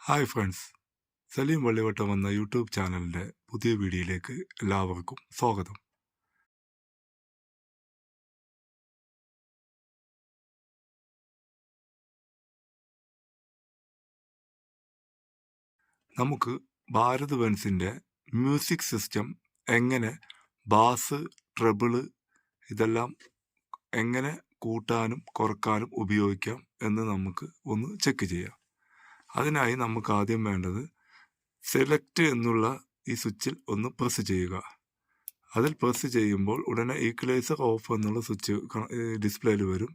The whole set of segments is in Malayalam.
ഹായ് ഫ്രണ്ട്സ്, സലീം വള്ളിവട്ടം എന്ന യൂട്യൂബ് ചാനലിൻ്റെ പുതിയ വീഡിയോയിലേക്ക് എല്ലാവർക്കും സ്വാഗതം. നമുക്ക് ഭാരത് ബെൻസിൻ്റെ മ്യൂസിക് സിസ്റ്റം എങ്ങനെ ബാസ്, ട്രബിള് ഇതെല്ലാം എങ്ങനെ കൂട്ടാനും കുറക്കാനും ഉപയോഗിക്കാം എന്ന് നമുക്ക് ഒന്ന് ചെക്ക് ചെയ്യാം. അതിനായി നമുക്ക് ആദ്യം വേണ്ടത് സെലക്ട് എന്നുള്ള ഈ സ്വിച്ചിൽ ഒന്ന് പ്രസ് ചെയ്യുക. അതിൽ പ്രസ് ചെയ്യുമ്പോൾ ഉടനെ ഈക്വലൈസർ ഓഫ് എന്നുള്ള സ്വിച്ച് ഡിസ്പ്ലേയിൽ വരും.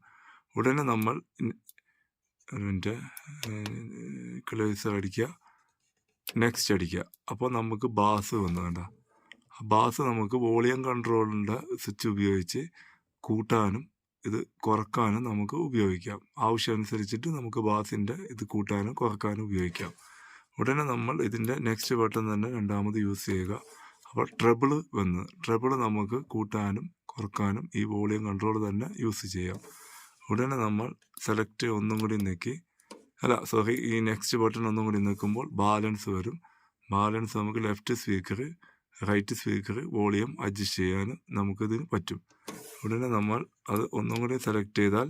ഉടനെ നമ്മൾ ഈക്വലൈസർ അടിക്കുക, നെക്സ്റ്റ് അടിക്കുക. അപ്പോൾ നമുക്ക് ബാസ് വന്നു. വേണ്ട, ബാസ് നമുക്ക് വോളിയം കൺട്രോളിൻ്റെ സ്വിച്ച് ഉപയോഗിച്ച് കൂട്ടാനും ഇത് കുറക്കാനും നമുക്ക് ഉപയോഗിക്കാം. ആവശ്യമനുസരിച്ചിട്ട് നമുക്ക് ബാസിൻ്റെ ഇത് കൂട്ടാനും കുറക്കാനും ഉപയോഗിക്കാം. ഉടനെ നമ്മൾ ഇതിൻ്റെ നെക്സ്റ്റ് ബട്ടൺ തന്നെ രണ്ടാമത് യൂസ് ചെയ്യുക. അപ്പോൾ ട്രബിള് നമുക്ക് കൂട്ടാനും കുറക്കാനും ഈ വോളിയം കൺട്രോൾ തന്നെ യൂസ് ചെയ്യാം. ഉടനെ നമ്മൾ സെലക്ട് ഒന്നും കൂടി ഈ നെക്സ്റ്റ് ബട്ടൺ ഒന്നും കൂടി നിൽക്കുമ്പോൾ ബാലൻസ് വരും. ബാലൻസ് നമുക്ക് left speaker, right speaker volume adjust ചെയ്യാൻ നമുക്കിതിന് പറ്റും. ഉടനെ നമ്മൾ അത് ഒന്നും കൂടി സെലക്ട് ചെയ്താൽ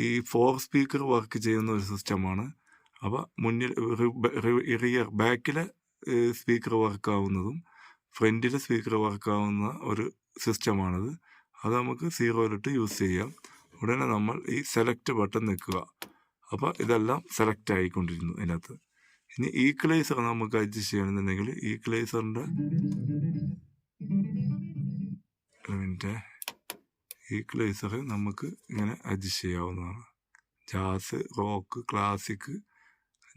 ഈ 4 സ്പീക്കർ വർക്ക് ചെയ്യുന്ന ഒരു സിസ്റ്റമാണ്. അപ്പോൾ മുന്നിൽ ബാക്കിലെ സ്പീക്കർ വർക്കാവുന്നതും ഫ്രണ്ടിലെ സ്പീക്കർ വർക്കാവുന്ന ഒരു സിസ്റ്റമാണത്. അത് നമുക്ക് 0 യൂസ് ചെയ്യാം. ഉടനെ നമ്മൾ ഈ സെലക്ട് ബട്ടൺ നിൽക്കുക. അപ്പോൾ ഇതെല്ലാം സെലക്ട് ആയിക്കൊണ്ടിരുന്നു ഇതിനകത്ത്. ഇനി ഈക്വലൈസർ നമുക്ക് അഡ്ജസ്റ്റ് ചെയ്യണമെന്നുണ്ടെങ്കിൽ ഈക്വലൈസർ നമുക്ക് ഇങ്ങനെ അഡ്ജസ്റ്റ് ചെയ്യാവുന്നതാണ്. ജാസ്, റോക്ക്, ക്ലാസിക്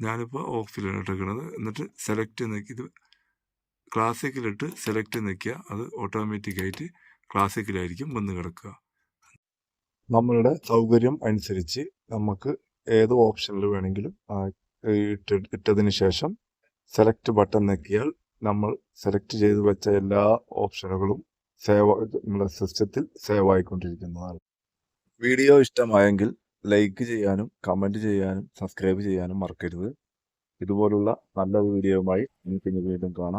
ഞാനിപ്പോൾ ഓഫിലാണ് ഇട്ടിരിക്കുന്നത്. എന്നിട്ട് സെലക്ട് നിൽക്കി ക്ലാസിക്കിലിട്ട് സെലക്ട് നിൽക്കുക. അത് ഓട്ടോമാറ്റിക്കായിട്ട് ക്ലാസിക്കിലായിരിക്കും വന്ന് കിടക്കുക. നമ്മളുടെ സൗകര്യം അനുസരിച്ച് നമുക്ക് ഏത് ഓപ്ഷനിൽ വേണമെങ്കിലും ഇട്ടതിന് ശേഷം സെലക്ട് ബട്ടൺ ഞെക്കിയാൽ നമ്മൾ സെലക്ട് ചെയ്ത് വെച്ച എല്ലാ ഓപ്ഷനുകളും നമ്മുടെ സിസ്റ്റത്തിൽ സേവ് ആയിക്കൊണ്ടിരിക്കുന്നതാണ്. വീഡിയോ ഇഷ്ടമായെങ്കിൽ ലൈക്ക് ചെയ്യാനും കമൻറ്റ് ചെയ്യാനും സബ്സ്ക്രൈബ് ചെയ്യാനും മറക്കരുത്. ഇതുപോലുള്ള നല്ല വീഡിയോയുമായി നമുക്ക് വീണ്ടും കാണാം.